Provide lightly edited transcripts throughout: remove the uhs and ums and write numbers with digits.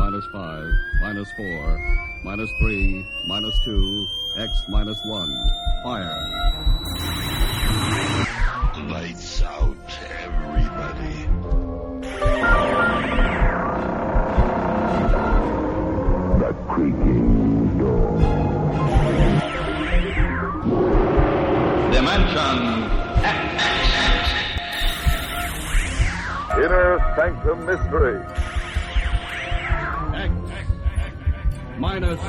minus 5, minus 4, minus 3, minus 2, X minus 1. Fire. Lights out, everybody. The creaking door. Dimension X. Inner Sanctum Mystery. X minus 1.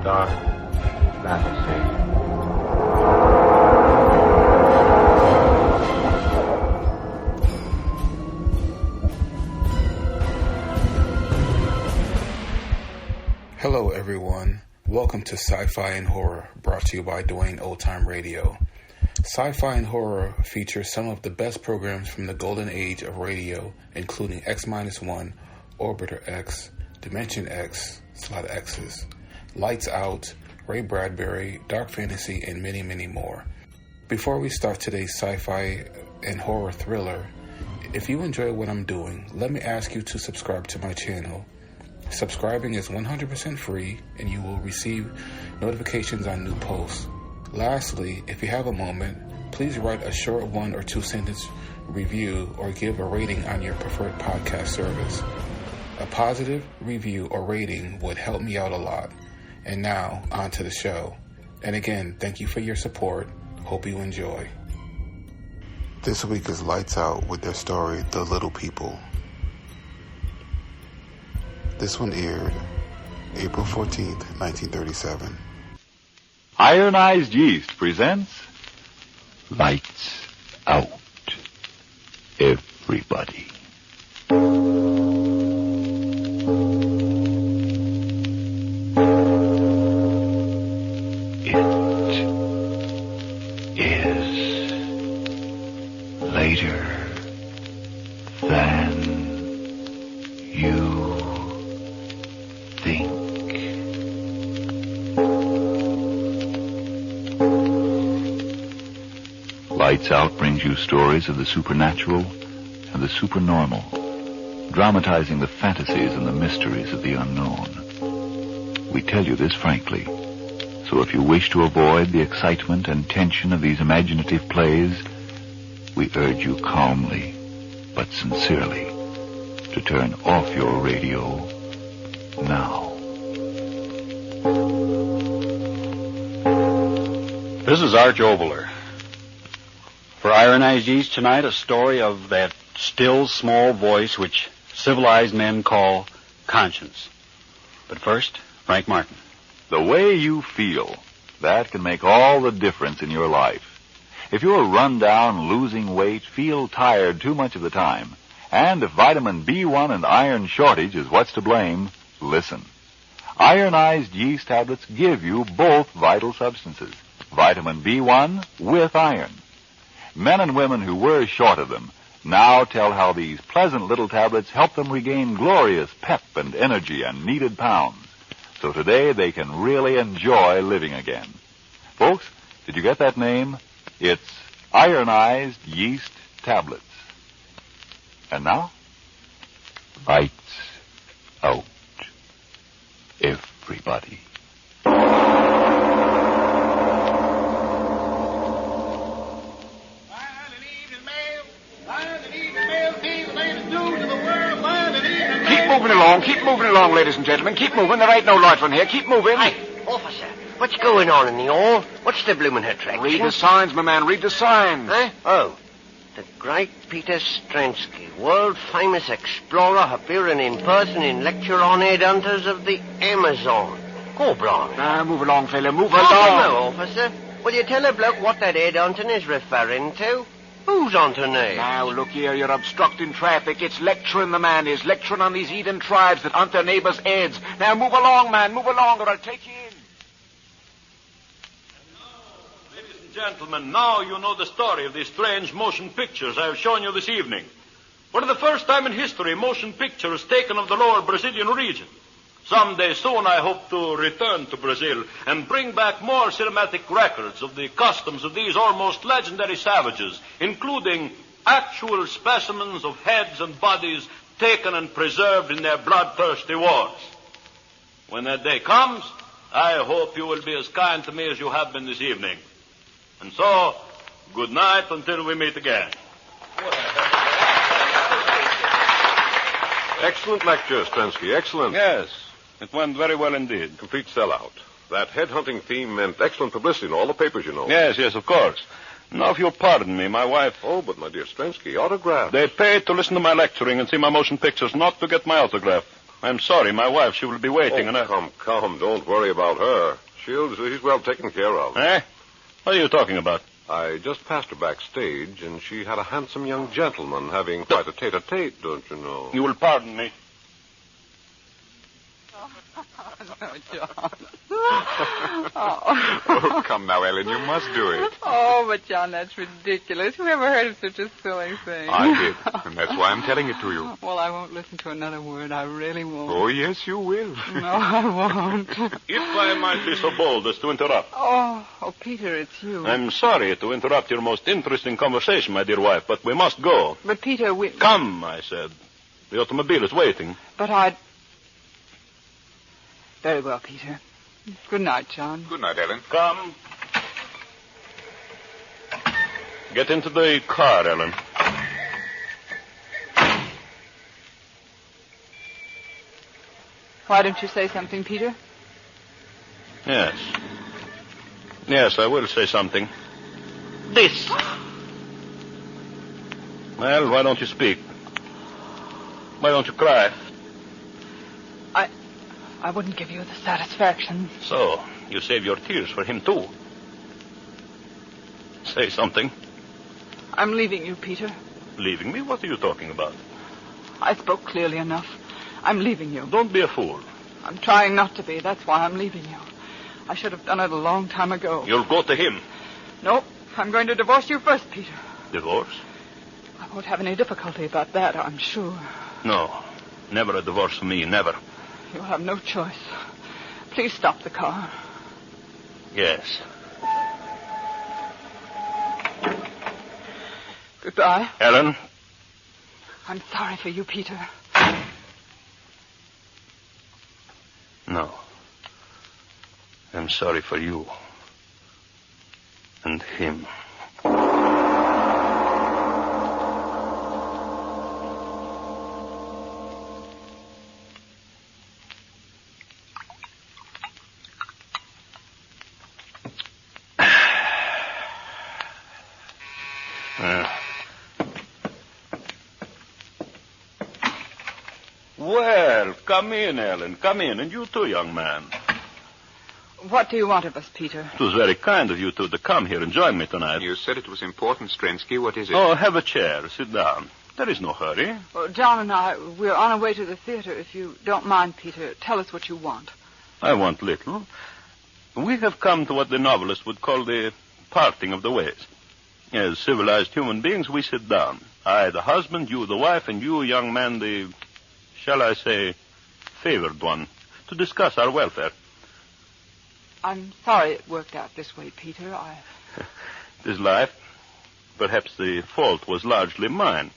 Dark fantasy. Hello everyone, welcome to Sci-Fi and Horror, brought to you by Dwayne Old Time Radio. Sci-Fi and Horror features some of the best programs from the golden age of radio, including X-1, Orbiter X, Dimension X, Slot X's, Lights Out, Ray Bradbury, Dark Fantasy, and many, many more. Before we start today's sci-fi and horror thriller, if you enjoy what I'm doing, let me ask you to subscribe to my channel. Subscribing is 100% free, and you will receive notifications on new posts. Lastly, if you have a moment, please write a short 1 or 2 sentence review or give a rating on your preferred podcast service. A positive review or rating would help me out a lot. And now, on to the show. And again, thank you for your support. Hope you enjoy. This week is Lights Out with their story, The Little People. This one aired April 14th, 1937. Ironized Yeast presents Lights Out, Everybody. It is later than you think. Lights Out brings you stories of the supernatural and the supernormal, dramatizing the fantasies and the mysteries of the unknown. We tell you this frankly, so if you wish to avoid the excitement and tension of these imaginative plays, we urge you calmly but sincerely to turn off your radio now. This is Arch Oboler. For Ironized Yeast tonight, a story of that still small voice which civilized men call conscience. But first, Frank Martin. The way you feel, that can make all the difference in your life. If you're run down, losing weight, feel tired too much of the time, and if vitamin B1 and iron shortage is what's to blame, listen. Ironized yeast tablets give you both vital substances, vitamin B1 with iron. Men and women who were short of them now tell how these pleasant little tablets help them regain glorious pep and energy and needed pounds. So today they can really enjoy living again. Folks, did you get that name? It's Ironized Yeast Tablets. And now, Lights Out, Everybody. Keep moving along, ladies and gentlemen. Keep moving. There ain't no loitering here. Keep moving. Hey, officer, what's going on in the hall? What's the bloomin' attraction? Read the signs, my man. Read the signs. Huh? Oh, the great Peter Stransky, world-famous explorer, appearing in person in lecture on headhunters of the Amazon. Go, Brian. Now, move along, fella. Move along. No, officer. Will you tell a bloke what that headhunting is referring to? Who's on to me? Now, look here, you're obstructing traffic. It's lecturing, the man is. Lecturing on these heathen tribes that hunt their neighbors' heads. Now, move along, man. Move along, or I'll take you in. Ladies and gentlemen, now you know the story of these strange motion pictures I have shown you this evening. For the first time in history, motion pictures taken of the lower Brazilian region. Someday soon I hope to return to Brazil and bring back more cinematic records of the customs of these almost legendary savages, including Actual specimens of heads and bodies taken and preserved in their bloodthirsty wars. When that day comes, I hope you will be as kind to me as you have been this evening. And so, good night until we meet again. Excellent lecture, Strensky. Excellent. Yes, it went very well indeed. Complete sellout. That headhunting theme meant excellent publicity in all the papers, you know. Yes, of course. Now, if you'll pardon me, my wife... Oh, but my dear Strensky, autograph. They paid to listen to my lecturing and see my motion pictures, not to get my autograph. I'm sorry, my wife, she will be waiting. Come, don't worry about her. She's well taken care of. Eh? What are you talking about? I just passed her backstage, and she had a handsome young gentleman having quite a tete-a-tete, don't you know? You will pardon me. No, John. Oh, come now, Ellen, you must do it. Oh, but John, that's ridiculous. Who ever heard of such a silly thing? I did, and that's why I'm telling it to you. Well, I won't listen to another word. I really won't. Oh, yes, you will. No, I won't. If I might be so bold as to interrupt. Oh, Peter, it's you. I'm sorry to interrupt your most interesting conversation, my dear wife, but we must go. But, Peter, we... Come, I said. The automobile is waiting. But I'd... Very well, Peter. Good night, John. Good night, Ellen. Come. Get into the car, Ellen. Why don't you say something, Peter? Yes. Yes, I will say something. This. Well, why don't you speak? Why don't you cry? I wouldn't give you the satisfaction. So, you save your tears for him, too. Say something. I'm leaving you, Peter. Leaving me? What are you talking about? I spoke clearly enough. I'm leaving you. Don't be a fool. I'm trying not to be. That's why I'm leaving you. I should have done it a long time ago. You'll go to him. No, I'm going to divorce you first, Peter. Divorce? I won't have any difficulty about that, I'm sure. No, never a divorce for me, never. You'll have no choice. Please stop the car. Yes. Goodbye. Ellen? I'm sorry for you, Peter. No. I'm sorry for you. And him. Well, come in, Ellen. Come in. And you too, young man. What do you want of us, Peter? It was very kind of you two to come here and join me tonight. You said it was important, Strensky. What is it? Oh, have a chair. Sit down. There is no hurry. Well, John and I, we're on our way to the theater. If you don't mind, Peter, tell us what you want. I want little. We have come to what the novelist would call the parting of the ways. As civilized human beings, we sit down. I, the husband, you, the wife, and you, young man, the, shall I say, favored one, to discuss our welfare. I'm sorry it worked out this way, Peter. It is life. Perhaps the fault was largely mine.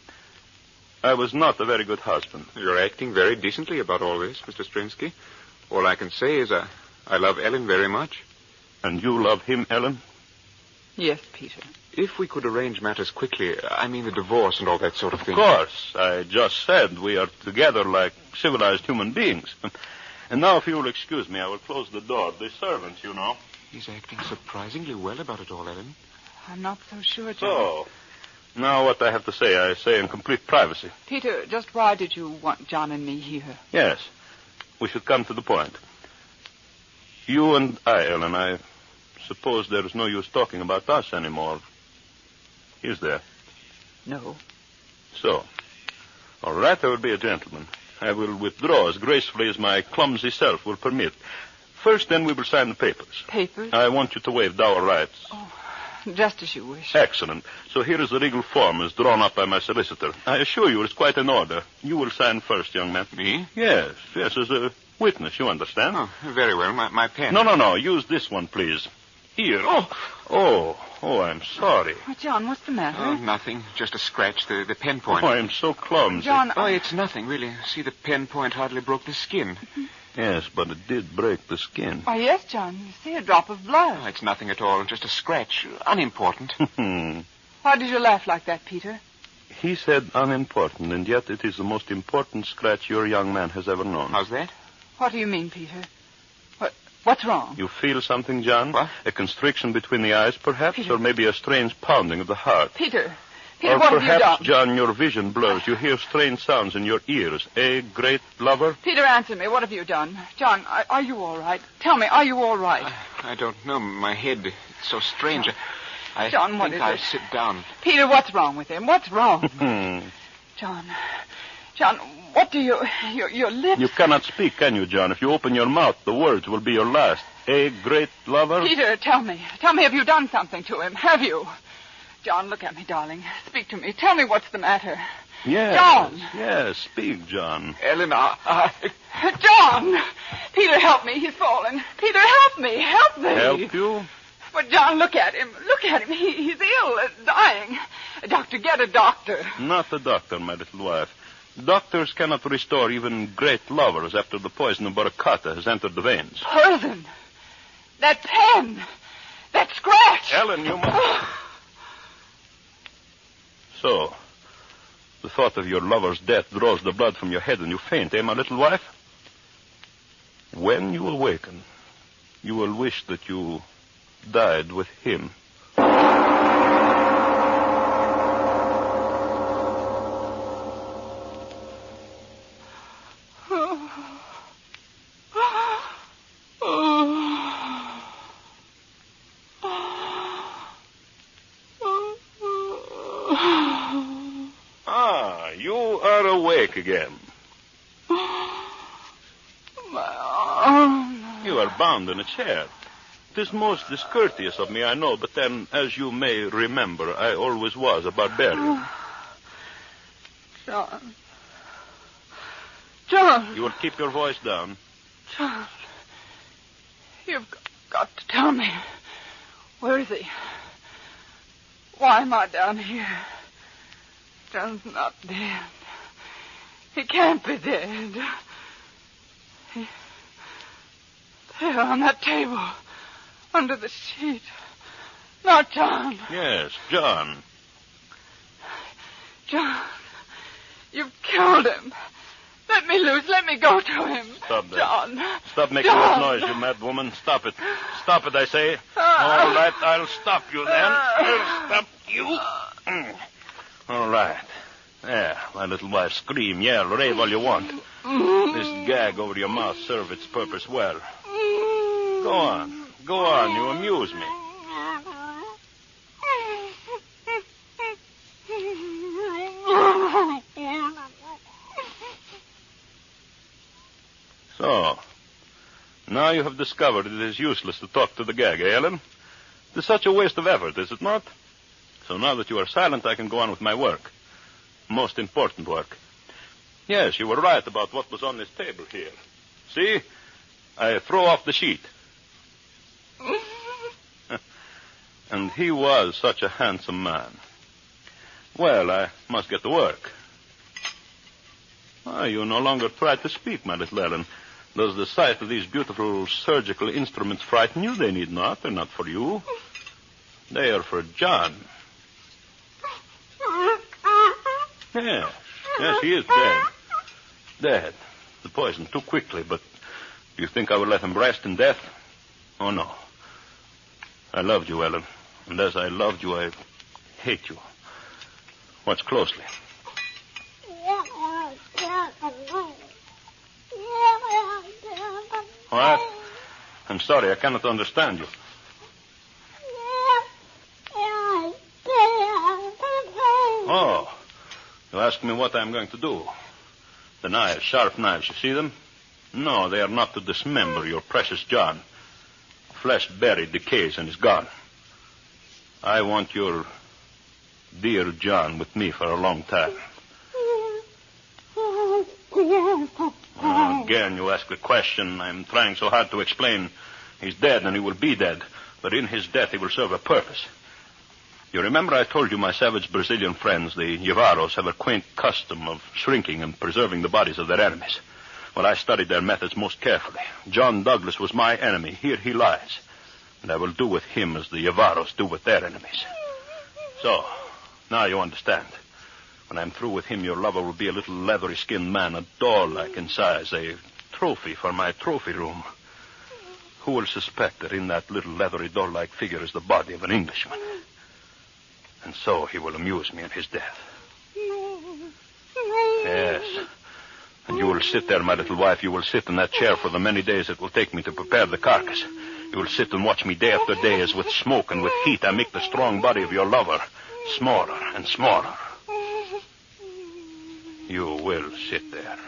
I was not a very good husband. You're acting very decently about all this, Mr. Strensky. All I can say is I love Ellen very much. And you love him, Ellen? Yes, Peter. If we could arrange matters quickly, I mean the divorce and all that sort of thing. Of course. I just said we are together like civilized human beings. And now, if you will excuse me, I will close the door. The servants, you know. He's acting surprisingly well about it all, Ellen. I'm not so sure, John. So, now what I have to say, I say in complete privacy. Peter, just why did you want John and me here? Yes. We should come to the point. You and I, Ellen, I suppose there is no use talking about us anymore. Is there? No. So, all right, I will be a gentleman. I will withdraw as gracefully as my clumsy self will permit. First, then, we will sign the papers. Papers? I want you to waive dower rights. Oh, just as you wish. Excellent. So here is the legal form as drawn up by my solicitor. I assure you it's quite in order. You will sign first, young man. Me? Yes, as a witness, you understand? Oh, very well. My pen. No. Use this one, please. ear. Oh, I'm sorry. Oh, John, what's the matter? Oh, nothing. Just a scratch, the pen point. Oh, I'm so clumsy. John, Oh, it's nothing, really. See, the pen point hardly broke the skin. Yes, but it did break the skin. Oh, yes, John. You see a drop of blood. Oh, it's nothing at all. Just a scratch. Unimportant. Why did you laugh like that, Peter? He said unimportant, and yet it is the most important scratch your young man has ever known. How's that? What do you mean, Peter? What's wrong? You feel something, John? What? A constriction between the eyes, perhaps? Peter. Or maybe a strange pounding of the heart? Peter, Or what have you perhaps, done? John, your vision blurs. You hear strange sounds in your ears. A great lover? Peter, answer me. What have you done? John, are you all right? Tell me, are you all right? I don't know. My head, it's so strange. John, what think is I'll it? sit down. Peter, what's wrong with him? What's wrong? John, what do your lips... You cannot speak, can you, John? If you open your mouth, the words will be your last. A great lover? Peter, tell me. Tell me, have you done something to him? Have you? John, look at me, darling. Speak to me. Tell me what's the matter. Yes. John. Yes, speak, John. Ellen, John! Peter, help me. He's fallen. Peter, help me. Help me. Help you? But, John, look at him. Look at him. He's ill, dying. Doctor, get a doctor. Not a doctor, my little wife. Doctors cannot restore even great lovers after the poison of Baracata has entered the veins. Poison. That pen. That scratch. Ellen, you must... So, the thought of your lover's death draws the blood from your head and you faint, my little wife? When you awaken, you will wish that you died with him. You are awake again. My arm. You are bound in a chair. It is most discourteous of me, I know, but then, as you may remember, I always was a barbarian. John. You will keep your voice down. John. You've got to tell me. Where is he? Why am I down here? John's not dead. He can't be dead. There on that table. Under the sheet. Not John. Yes, John. John. You've killed him. Let me loose. Let me go to him. Stop that. John. Stop making that noise, you mad woman. Stop it. Stop it, I say. All right, I'll stop you then. I'll stop you. All right. There, my little wife, scream, yell, rave all you want. This gag over your mouth serves its purpose well. Go on. Go on. You amuse me. So, now you have discovered it is useless to talk to the gag, eh, Ellen? It is such a waste of effort, is it not? So now that you are silent, I can go on with my work. Most important work. Yes, you were right about what was on this table here. See? I throw off the sheet. And he was such a handsome man. Well, I must get to work. You no longer try to speak, my little Ellen. Does the sight of these beautiful surgical instruments frighten you? They need not. They're not for you. They are for John. Yes, he is dead. Dead. The poison too quickly, but do you think I would let him rest in death? Oh, no. I loved you, Ellen. And as I loved you, I hate you. Watch closely. What? I'm sorry, I cannot understand you. Oh, you ask me what I'm going to do. The knives, sharp knives, you see them? No, they are not to dismember your precious John. Flesh buried, decays, and is gone. I want your dear John with me for a long time. Again, you ask the question. I'm trying so hard to explain. He's dead, and he will be dead. but in his death he will serve a purpose. You remember I told you my savage Brazilian friends, the Jivaros, have a quaint custom of shrinking and preserving the bodies of their enemies. Well, I studied their methods most carefully. John Douglas was my enemy. Here he lies. And I will do with him as the Jivaros do with their enemies. So, now you understand. When I'm through with him, your lover will be a little leathery-skinned man, a doll-like in size, a trophy for my trophy room. Who will suspect that in that little leathery doll-like figure is the body of an Englishman? And so he will amuse me in his death. Yes. And you will sit there, my little wife. You will sit in that chair for the many days it will take me to prepare the carcass. You will sit and watch me day after day as with smoke and with heat I make the strong body of your lover smaller and smaller. You will sit there.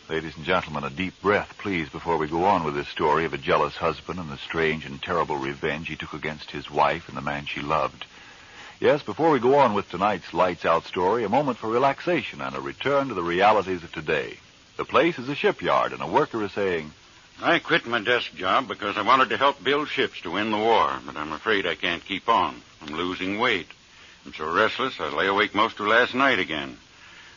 Ladies and gentlemen, a deep breath, please, before we go on with this story of a jealous husband and the strange and terrible revenge he took against his wife and the man she loved. Yes, before we go on with tonight's Lights Out story, a moment for relaxation and a return to the realities of today. The place is a shipyard, and a worker is saying, I quit my desk job because I wanted to help build ships to win the war, but I'm afraid I can't keep on. I'm losing weight. I'm so restless I lay awake most of last night again.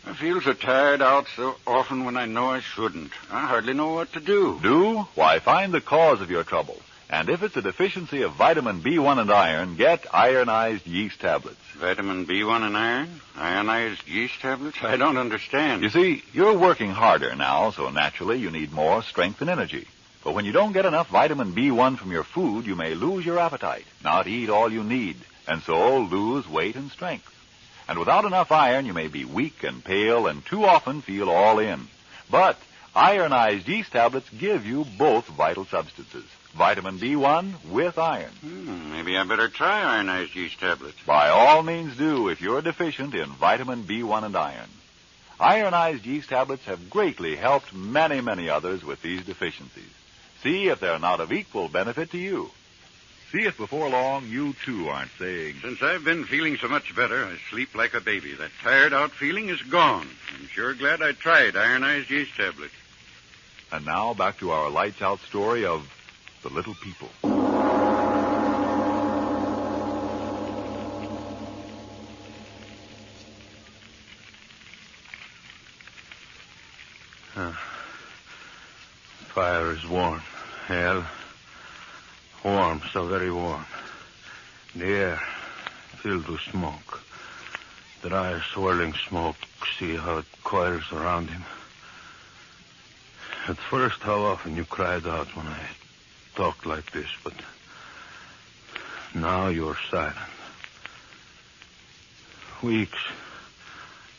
I feel so tired out so often when I know I shouldn't. I hardly know what to do. Do? Why, find the cause of your trouble. And if it's a deficiency of vitamin B1 and iron, get ironized yeast tablets. Vitamin B1 and iron? Ionized yeast tablets? I don't understand. You see, you're working harder now, so naturally you need more strength and energy. But when you don't get enough vitamin B1 from your food, you may lose your appetite, not eat all you need, and so lose weight and strength. And without enough iron, you may be weak and pale and too often feel all in. But ironized yeast tablets give you both vital substances. Vitamin B1 with iron. Maybe I better try ironized yeast tablets. By all means do if you're deficient in vitamin B1 and iron. Ironized yeast tablets have greatly helped many, many others with these deficiencies. See if they're not of equal benefit to you. See if before long you, too, aren't saying, Since I've been feeling so much better, I sleep like a baby. That tired-out feeling is gone. I'm sure glad I tried ironized yeast tablets. And now back to our Lights Out story of the Little People. Fire is warm. Hell, warm, so very warm. The air filled with smoke. Dry, swirling smoke. See how it coils around him. At first, how often you cried out when I talked like this, but now you're silent. Weeks.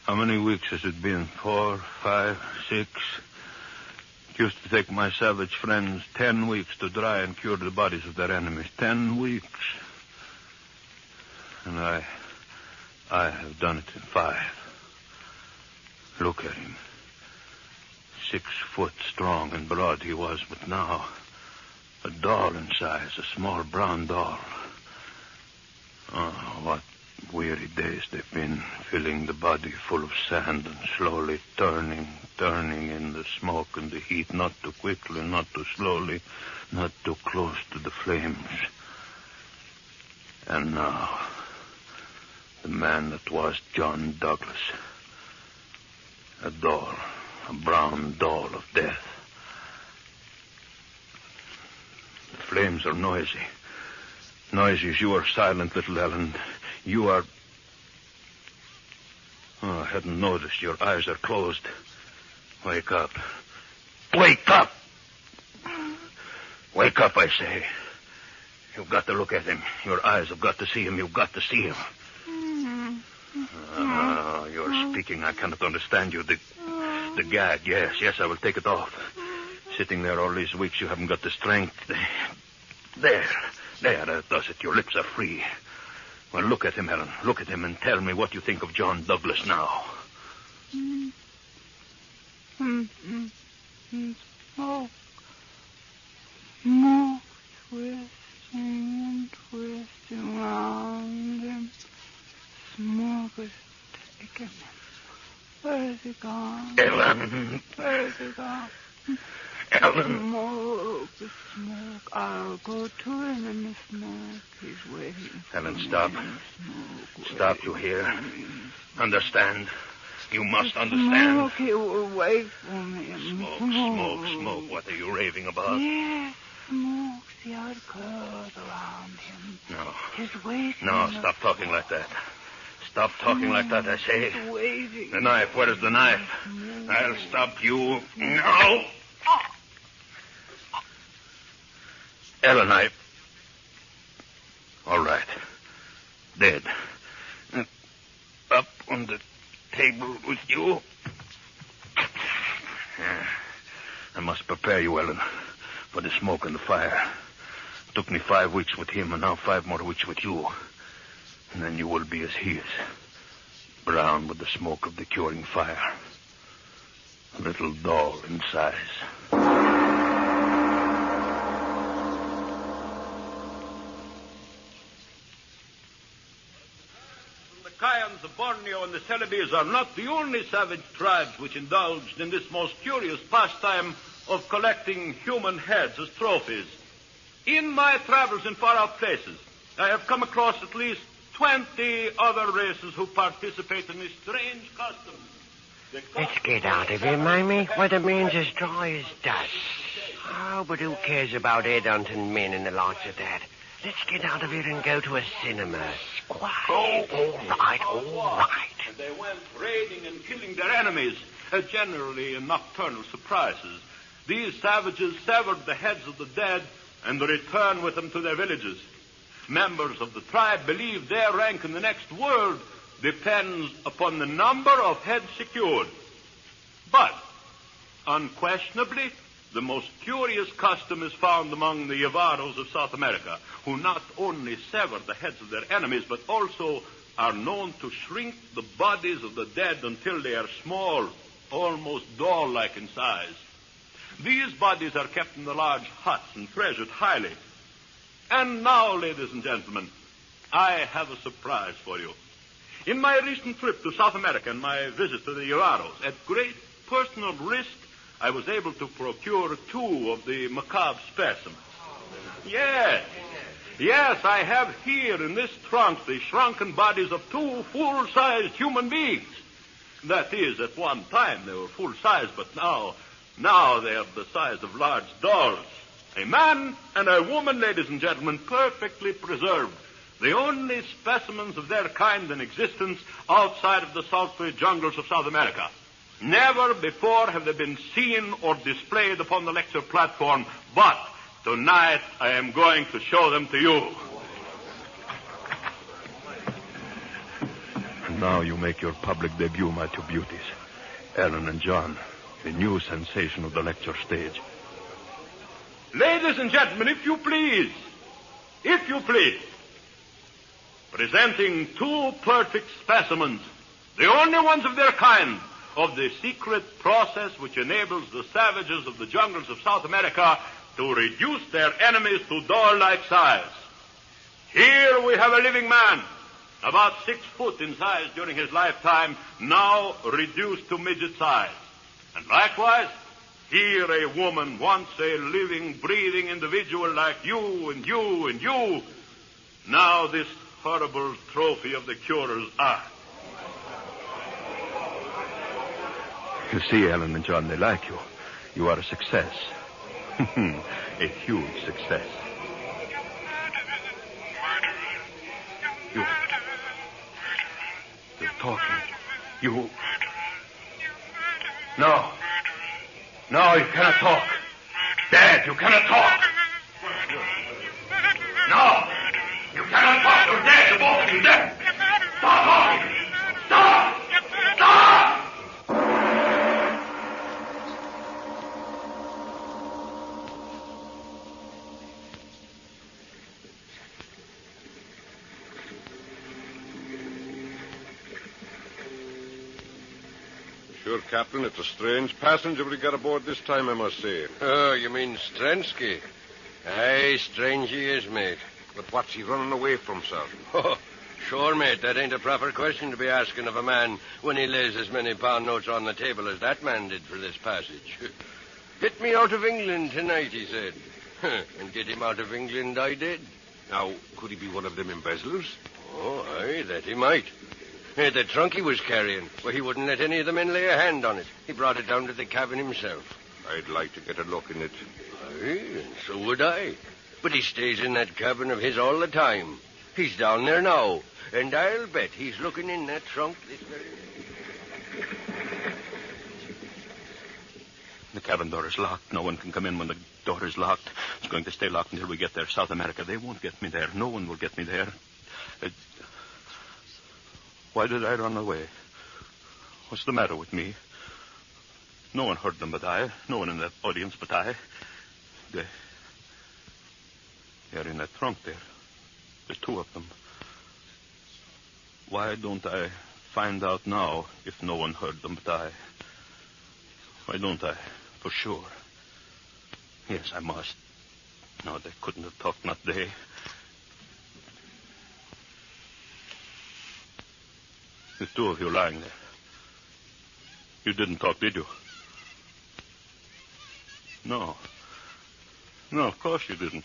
How many weeks has it been? 4, 5, 6? It used to take my savage friends 10 weeks to dry and cure the bodies of their enemies. 10 weeks. And I have done it in 5. Look at him. 6 foot strong and broad he was, but now a doll in size, a small brown doll. Oh, what weary days they've been, filling the body full of sand and slowly turning in the smoke and the heat, not too quickly, not too slowly, not too close to the flames. And now, the man that was John Douglas, a doll, a brown doll of death. The flames are noisy. Noisy as you are silent, little Ellen. You are... Oh, I hadn't noticed. Your eyes are closed. Wake up. Wake up! Wake up, I say. You've got to look at him. Your eyes have got to see him. You've got to see him. You're speaking. I cannot understand you. The gag, yes, I will take it off. Sitting there all these weeks, you haven't got the strength. There, that does it. Your lips are free. Well, look at him, Helen. Look at him and tell me what you think of John Douglas now. Smoke. Smoke twisting and twisting round him. Smoke is taking him. Where is he gone? Ellen. Where's he gone? Ellen. The smoke. I'll go to him in the smoke. He's waiting. Ellen, stop. Stop, you hear? Understand. You must understand. Smoke, he will wait for me. Smoke. What are you raving about? Yes, smoke. See how it curls around him. No. He's waiting. No, stop talking like that. Stop talking like that, I say. He's waiting. The knife. Where is the knife? I'll stop you. No. Ellen, all right. Dead. Up on the table with you. I must prepare you, Ellen, for the smoke and the fire. It took me 5 weeks with him, and now 5 more weeks with you. And then you will be as he is. Brown with the smoke of the curing fire. A little doll in size. The Borneo and the Celebes are not the only savage tribes which indulged in this most curious pastime of collecting human heads as trophies. In my travels in far-off places, I have come across at least 20 other races who participate in this strange custom. Let's get out of here, Mamie. Why, the man's as dry as dust. Oh, but who cares about headhunting men and the likes of that? Let's get out of here and go to a cinema. Quiet. All right. And they went raiding and killing their enemies, generally in nocturnal surprises. These savages severed the heads of the dead and returned with them to their villages. Members of the tribe believe their rank in the next world depends upon the number of heads secured. But, unquestionably, the most curious custom is found among the Yavaros of South America, who not only sever the heads of their enemies, but also are known to shrink the bodies of the dead until they are small, almost doll-like in size. These bodies are kept in the large huts and treasured highly. And now, ladies and gentlemen, I have a surprise for you. In my recent trip to South America and my visit to the Yavaros, at great personal risk, I was able to procure 2 of the macabre specimens. Yes, I have here in this trunk the shrunken bodies of 2 full-sized human beings. That is, at one time they were full-size, but now they are the size of large dolls. A man and a woman, ladies and gentlemen, perfectly preserved. The only specimens of their kind in existence outside of the sultry jungles of South America. Never before have they been seen or displayed upon the lecture platform, but tonight I am going to show them to you. And now you make your public debut, my 2 beauties. Ellen and John, the new sensation of the lecture stage. Ladies and gentlemen, if you please, presenting 2 perfect specimens, the only ones of their kind, of the secret process which enables the savages of the jungles of South America to reduce their enemies to doll-like size. Here we have a living man, about 6 foot in size during his lifetime, now reduced to midget size. And likewise, here a woman, once a living, breathing individual like you and you and you, now this horrible trophy of the curer's art. You see, Ellen and John, they like you. You are a success. A huge success. You're talking. You... No, you cannot talk. Dad, you cannot talk. No, you cannot talk. You're dead. You're both you're dead. Stop talking. Stop. Sure, Captain, it's a strange passenger we got aboard this time, I must say. Oh, you mean Strensky? Aye, strange he is, mate. But what's he running away from, sir? Oh, sure, mate. That ain't a proper question to be asking of a man when he lays as many pound notes on the table as that man did for this passage. Get me out of England tonight, he said. And get him out of England I did. Now, could he be one of them embezzlers? Oh, aye, that he might. The trunk he was carrying, well, he wouldn't let any of the men lay a hand on it. He brought it down to the cabin himself. I'd like to get a look in it. Aye, and so would I. But he stays in that cabin of his all the time. He's down there now, and I'll bet he's looking in that trunk this very minute. The cabin door is locked. No one can come in when the door is locked. It's going to stay locked until we get there. South America, they won't get me there. No one will get me there. Why did I run away? What's the matter with me? No one heard them but I. No one in that audience but I. They're in that trunk there. There's two of them. Why don't I find out now if no one heard them but I? Why don't I? For sure. Yes, I must. No, they couldn't have talked, not they. The two of you lying there. You didn't talk, did you? No. No, of course you didn't.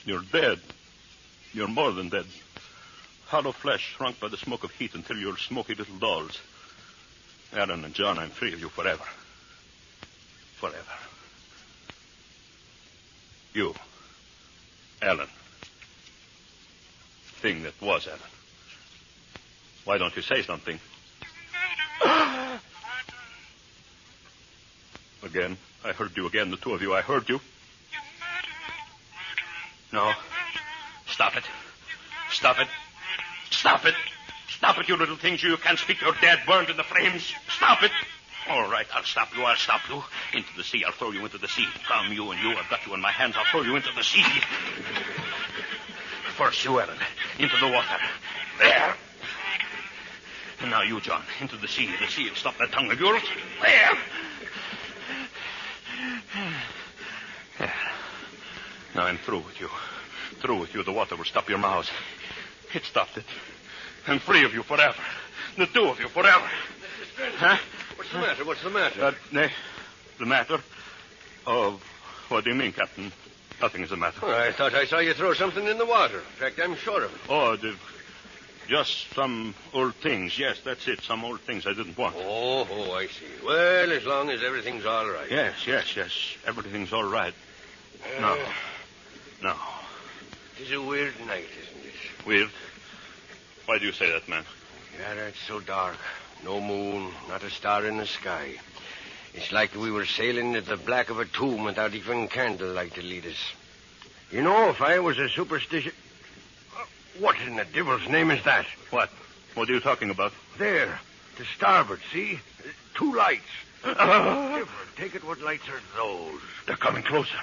You're dead. You're more than dead. Hollow flesh shrunk by the smoke of heat until you're smoky little dolls. Aaron and John, I'm free of you forever. Forever. You, Alan. Thing that was Alan. Why don't you say something? Again. I heard you again, the two of you. I heard you. No. Stop it. Stop it. Stop it. Stop it, you little things. You can't speak. You're dead, burned in the flames. Stop it. All right, I'll stop you. I'll stop you. Into the sea. I'll throw you into the sea. Come, you and you. I've got you in my hands. I'll throw you into the sea. First, you, Ellen. Into the water. There. And now you, John. Into the sea. The sea will stop that tongue of yours. There. There. Now I'm through with you. Through with you. The water will stop your mouths. It stopped it. I'm free of you forever. The two of you forever. Huh? What's the matter? What's the matter? The matter? Oh, what do you mean, Captain? Nothing is the matter. Oh, I thought I saw you throw something in the water. In fact, I'm sure of it. Oh, just some old things. Yes, that's it. Some old things I didn't want. Oh, I see. Well, as long as everything's all right. Yes. Everything's all right. No. It is a weird night, isn't it? Weird? Why do you say that, man? Yeah, it's so dark. No moon, not a star in the sky. It's like we were sailing at the black of a tomb without even candlelight to lead us. You know, if I was a superstitious... What in the devil's name is that? What? What are you talking about? There, to starboard, see? Two lights. Different. Take it, what lights are those? They're coming closer.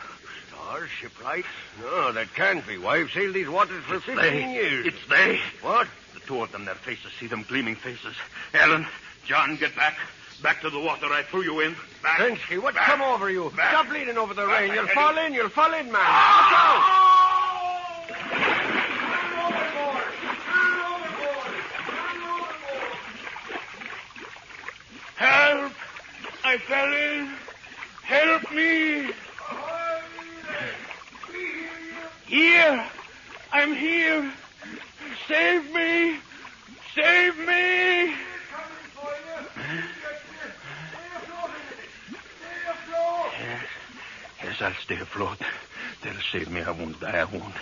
Stars, ship lights? No, that can't be. Why, I've sailed these waters for 15 years. It's they. What? The two of them, their faces, see them gleaming faces. Ellen, John, get back. Back to the water. I threw you in. Back. Prensky, what's back. come over you? Back. Stop leaning over the rain. You'll fall in, man. Ah! Watch out! Help! I fell in. Help me! Here! I'm here! Save me! Save me! Yes, I'll stay afloat. They'll save me. I won't die. I won't.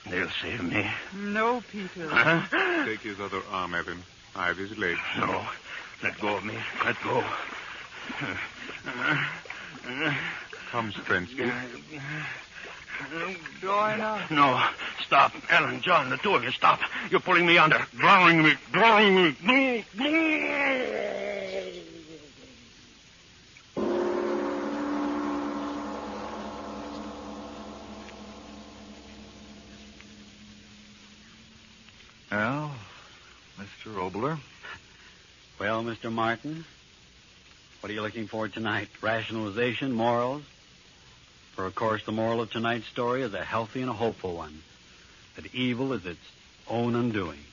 They'll save me. No, Peter. Huh? Take his other arm, Evan. I have his leg. No. Let go of me. Let go. Come, Sprensky. Going up. No. Stop. Ellen, John, the two of you, stop. You're pulling me under. Drowning me. Well, Mr. Obler. Well, Mr. Martin, what are you looking for tonight? Rationalization, morals? For, of course, the moral of tonight's story is a healthy and a hopeful one. That evil is its own undoing.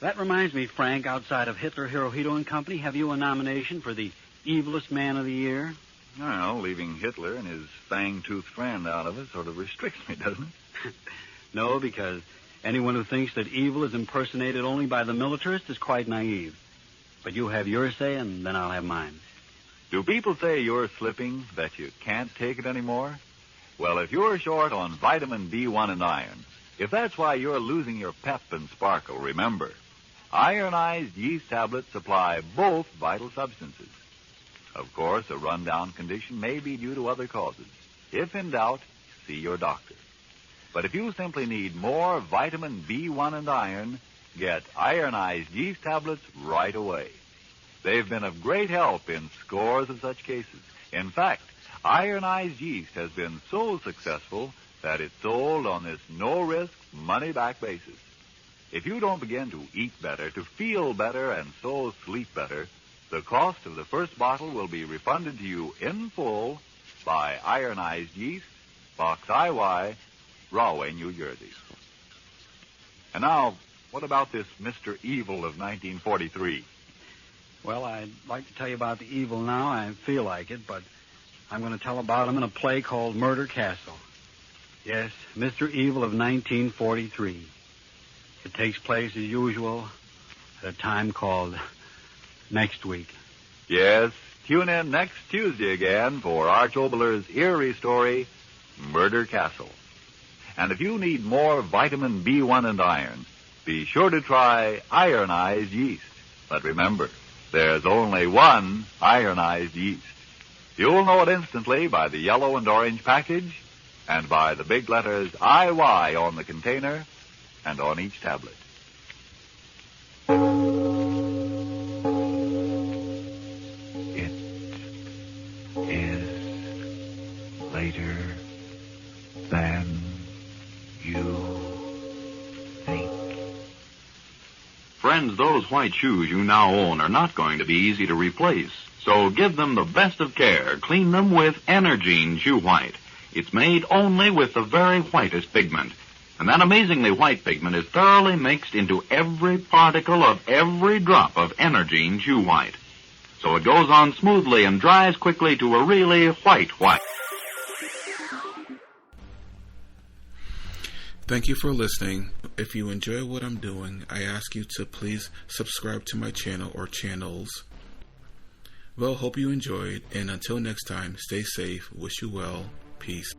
That reminds me, Frank, outside of Hitler, Hirohito, and Company, have you a nomination for the evilest man of the year? Well, leaving Hitler and his fang-toothed friend out of it sort of restricts me, doesn't it? No, because anyone who thinks that evil is impersonated only by the militarist is quite naive. But you have your say, and then I'll have mine. Do people say you're slipping, that you can't take it anymore? Well, if you're short on vitamin B1 and iron, if that's why you're losing your pep and sparkle, remember, ironized yeast tablets supply both vital substances. Of course, a rundown condition may be due to other causes. If in doubt, see your doctor. But if you simply need more vitamin B1 and iron, get ironized yeast tablets right away. They've been of great help in scores of such cases. In fact, ironized yeast has been so successful that it's sold on this no-risk, money-back basis. If you don't begin to eat better, to feel better, and so sleep better, the cost of the first bottle will be refunded to you in full by ironized yeast, Box IY, Rahway, New Jersey. And now, what about this Mr. Evil of 1943? Well, I'd like to tell you about the evil now. I feel like it, but I'm going to tell about him in a play called Murder Castle. Yes, Mr. Evil of 1943. It takes place, as usual, at a time called next week. Yes, tune in next Tuesday again for Arch Obler's eerie story, Murder Castle. And if you need more vitamin B1 and iron, be sure to try ironized yeast. But remember, there's only one ironized yeast. You'll know it instantly by the yellow and orange package and by the big letters IY on the container and on each tablet. It is later than you think. Friends, those white shoes you now own are not going to be easy to replace. So give them the best of care. Clean them with Energine Shoe White. It's made only with the very whitest pigment. And that amazingly white pigment is thoroughly mixed into every particle of every drop of Energine Shoe White. So it goes on smoothly and dries quickly to a really white. Thank you for listening. If you enjoy what I'm doing, I ask you to please subscribe to my channel or channels. Well, hope you enjoyed, and until next time, stay safe, wish you well, peace.